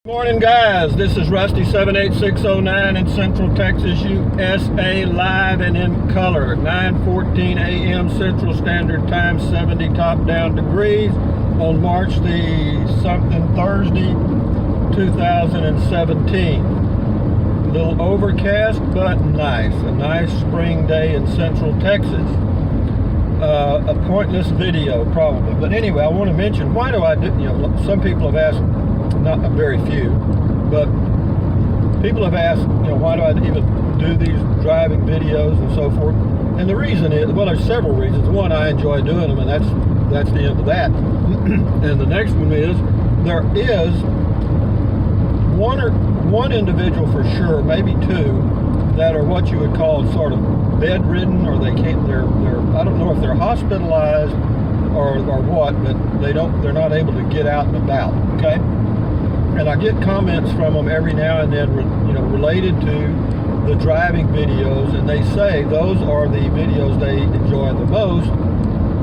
Morning guys, this is Rusty 78609 in Central Texas, USA, live and in color. 9:14 a.m. Central Standard Time, 70 top down degrees on March the Thursday 2017. A little overcast but nice, a nice spring day in Central Texas. A pointless video probably, but anyway, I want to mention, why do I do, some people have asked, not very few, but people have asked, why do I even do these driving videos and so forth? And the reason is, well, there's several reasons. One, I enjoy doing them, and that's the end of that. And the next one is, there is one individual for sure, maybe two, that are what you would call sort of bedridden, or they're I don't know if they're hospitalized or what, but they're not able to get out and about. Okay. And I get comments from them every now and then, related to the driving videos, and they say those are the videos they enjoy the most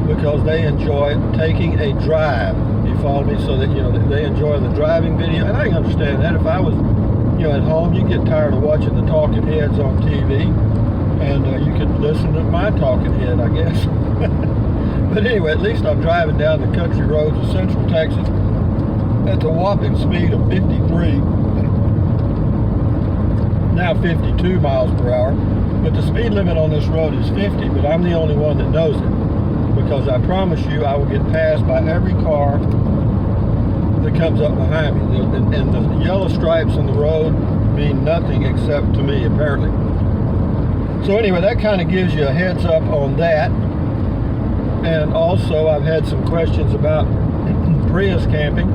because they enjoy taking a drive. You follow me? So that they enjoy the driving video, and I can understand that. If I was, at home, you get tired of watching the talking heads on TV, and you could listen to my talking head, I guess. But anyway, at least I'm driving down the country roads of Central Texas at the whopping speed of 53, now 52 miles per hour, but the speed limit on this road is 50, but I'm the only one that knows it, because I promise you I will get passed by every car that comes up behind me, and the yellow stripes on the road mean nothing except to me, apparently. So anyway, that kind of gives you a heads up on that. And also, I've had some questions about Prius Camping,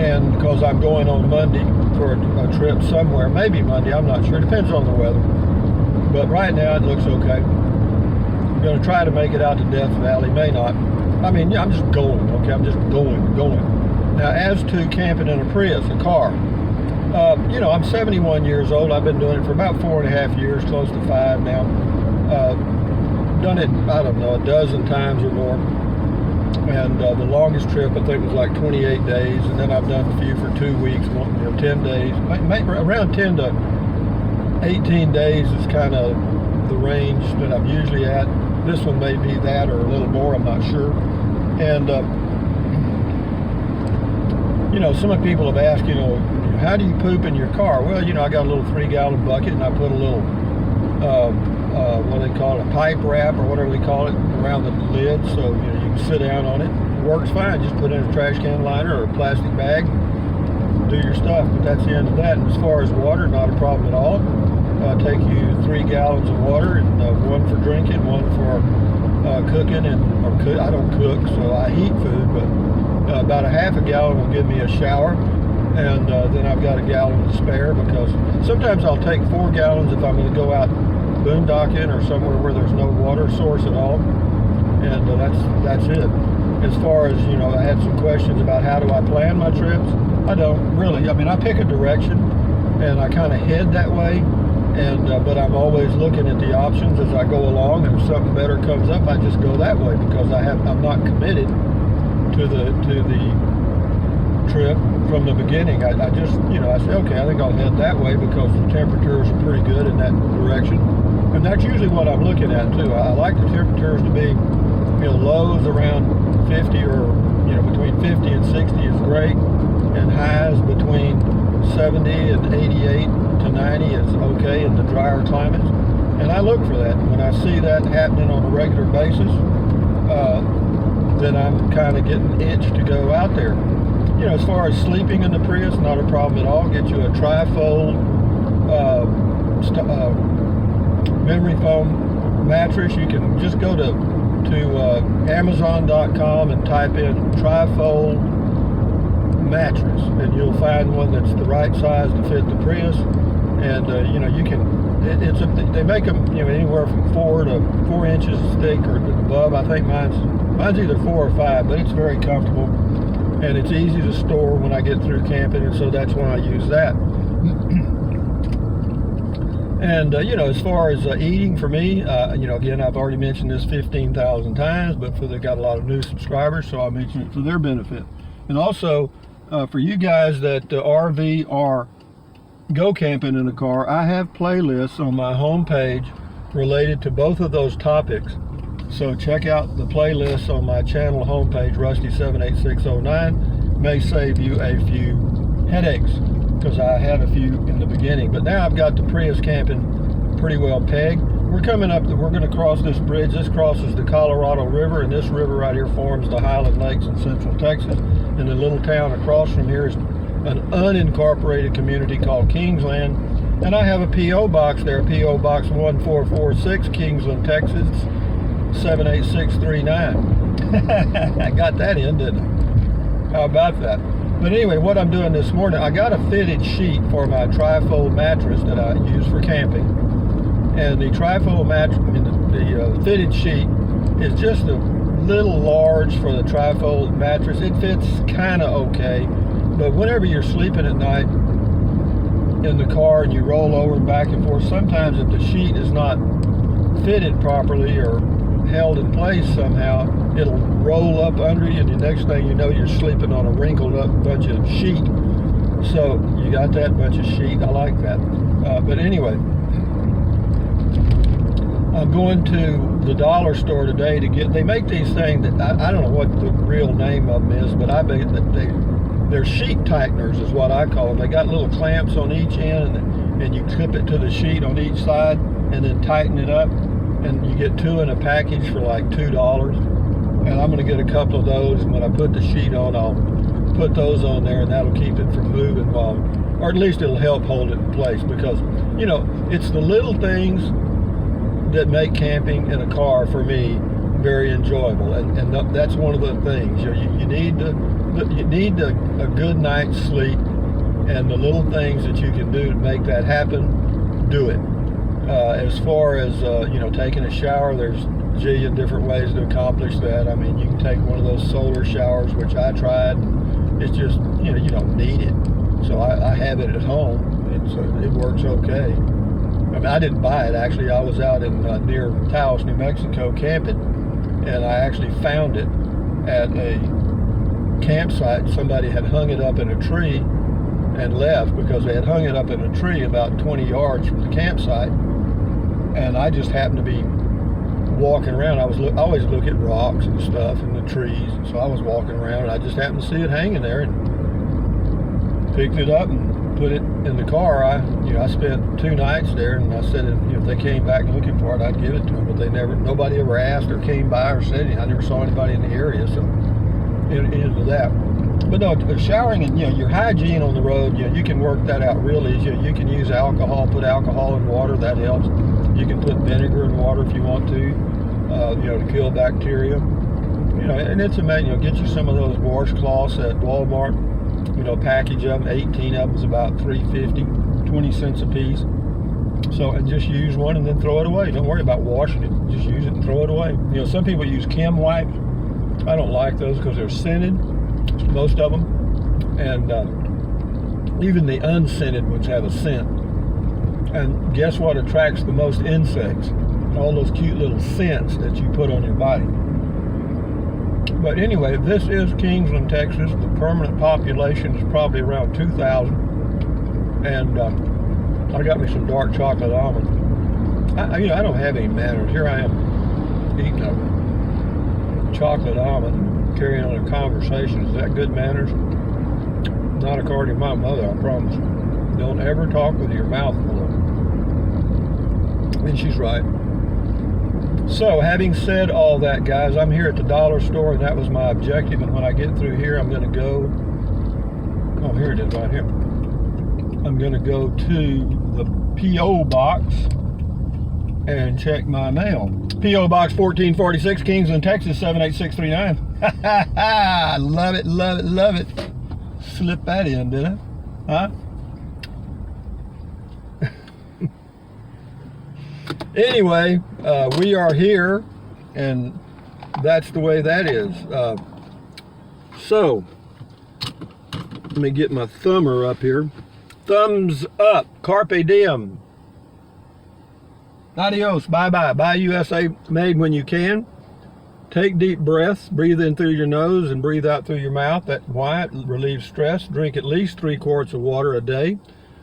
and because I'm going on Monday for a trip somewhere, maybe Monday, I'm not sure, depends on the weather, but right now it looks okay. I'm going to try to make it out to Death Valley, may not. I mean, yeah, I'm just going, okay, I'm just going. Now, as to camping in a Prius, a car, I'm 71 years old. I've been doing it for about 4.5 years, close to 5 now. Done it, I don't know, a dozen times or more. And the longest trip, I think, was like 28 days, and then I've done a few for 2 weeks, 10 days. Around 10 to 18 days is kind of the range that I'm usually at. This one may be that or a little more, I'm not sure. And, some people have asked, how do you poop in your car? Well, I got a little 3-gallon bucket, and I put a little, what do they call it, a pipe wrap or whatever they call it, around the lid, so you can sit down on it. It works fine. Just put it in a trash can liner or a plastic bag, do your stuff. But that's the end of that. And as far as water, not a problem at all. Take you 3 gallons of water, and one for drinking, one for cooking, I don't cook, so I heat food, but about a half a gallon will give me a shower, and then I've got a gallon to spare, because sometimes I'll take 4 gallons if I'm going to go out boondocking or somewhere where there's no water source at all, and that's it. As far as, I had some questions about how do I plan my trips. I don't really. I mean, I pick a direction and I kind of head that way, and but I'm always looking at the options as I go along, and if something better comes up, I just go that way, because I'm not committed to the trip from the beginning. I just, I say, okay, I think I'll head that way because the temperatures are pretty good in that direction. And that's usually what I'm looking at too. I like the temperatures to be, lows around 50, or, between 50 and 60 is great. And highs between 70 and 88 to 90 is okay in the drier climates. And I look for that. When I see that happening on a regular basis, then I'm kind of getting itched to go out there. As far as sleeping in the Prius, not a problem at all. Get you a trifold memory foam mattress. You can just go to Amazon.com and type in trifold mattress, and you'll find one that's the right size to fit the Prius. And you can, they make them anywhere from 4 to 4 inches thick or above. I think mine's either 4 or 5, but it's very comfortable, and it's easy to store when I get through camping, and so that's when I use that. And as far as eating for me, again, I've already mentioned this 15,000 times, but they got a lot of new subscribers, so I'll mention it for their benefit. And also, For you guys that RV or go camping in a car, I have playlists on my homepage related to both of those topics. So check out the playlists on my channel homepage, Rusty78609. May save you a few headaches, because I had a few in the beginning. But now I've got the Prius Camping pretty well pegged. We're coming up, we're going to cross this bridge. This crosses the Colorado River, and this river right here forms the Highland Lakes in central Texas. And the little town across from here is an unincorporated community called Kingsland. And I have a P.O. box there, P.O. Box 1446, Kingsland, Texas, 78639. I got that in, didn't I? How about that? But anyway, what I'm doing this morning, I got a fitted sheet for my trifold mattress that I use for camping. And the trifold mattress, the fitted sheet is just a little large for the trifold mattress. It fits kind of okay, but whenever you're sleeping at night in the car and you roll over and back and forth, sometimes if the sheet is not fitted properly or held in place somehow, it'll roll up under you, and the next thing you know, you're sleeping on a wrinkled up bunch of sheet. So you got that bunch of sheet. I like that. But anyway, I'm going to the dollar store today to get, they make these things that I don't know what the real name of them is, but I bet that they're sheet tighteners is what I call them. They got little clamps on each end, and you clip it to the sheet on each side and then tighten it up, and you get 2 in a package for like $2. And I'm going to get a couple of those, and when I put the sheet on, I'll put those on there, and that'll keep it from moving while, or at least it'll help hold it in place, because, you know, it's the little things that make camping in a car for me very enjoyable, and that's one of the things. You need a good night's sleep, and the little things that you can do to make that happen, do it. As far as you know, taking a shower, there's a jillion different ways to accomplish that. I mean, you can take one of those solar showers, which I tried. It's just, you know, you don't need it, so I have it at home. It works okay. I mean, I didn't buy it, actually. I was out in near Taos, New Mexico camping, and I actually found it at a campsite. Somebody had hung it up in a tree and left, because they had hung it up in a tree about 20 yards from the campsite. And I just happened to be walking around. I always look at rocks and stuff and the trees, so I was walking around, and I just happened to see it hanging there and picked it up and put it in the car. I spent 2 nights there, and I said if they came back looking for it, I'd give it to them. But nobody ever asked or came by or said anything. I never saw anybody in the area, so into that. But no, showering and your hygiene on the road, you can work that out real easy. You can use alcohol, put alcohol in water, that helps. You can put vinegar in water if you want to, to kill bacteria. And it's amazing. Get you some of those washcloths at Walmart. Package of them, 18 of them is about $3.50, 20 cents a piece. So, and just use one and then throw it away. Don't worry about washing it. Just use it and throw it away. Some people use Chem wipes. I don't like those because they're scented, most of them. And even the unscented ones have a scent. And guess what attracts the most insects? All those cute little scents that you put on your body. But anyway, this is Kingsland, Texas. The permanent population is probably around 2,000. And I got me some dark chocolate almond. I don't have any manners. Here I am eating a chocolate almond, carrying on a conversation. Is that good manners? Not according to my mother, I promise. Don't ever talk with your mouth full. And she's right. So, having said all that, guys, I'm here at the dollar store, and that was my objective. And when I get through here, I'm going to go, oh, here it is right here. I'm going to go to the P.O. box and check my mail. P.O. Box 1446, Kingsland, Texas, 78639. Love it, love it, love it. Slip that in, did I? Huh? Anyway, we are here, and that's the way that is. So, let me get my thumber up here. Thumbs up. Carpe diem. Adios. Bye-bye. Buy USA made when you can. Take deep breaths, breathe in through your nose and breathe out through your mouth. That's why it relieves stress. Drink at least 3 quarts of water a day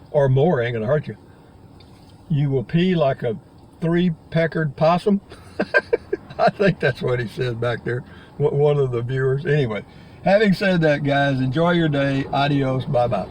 or more. Ain't gonna hurt you. You will pee like a 3-peckered possum. I think that's what he says back there, one of the viewers. Anyway, having said that, guys, enjoy your day. Adios, bye-bye.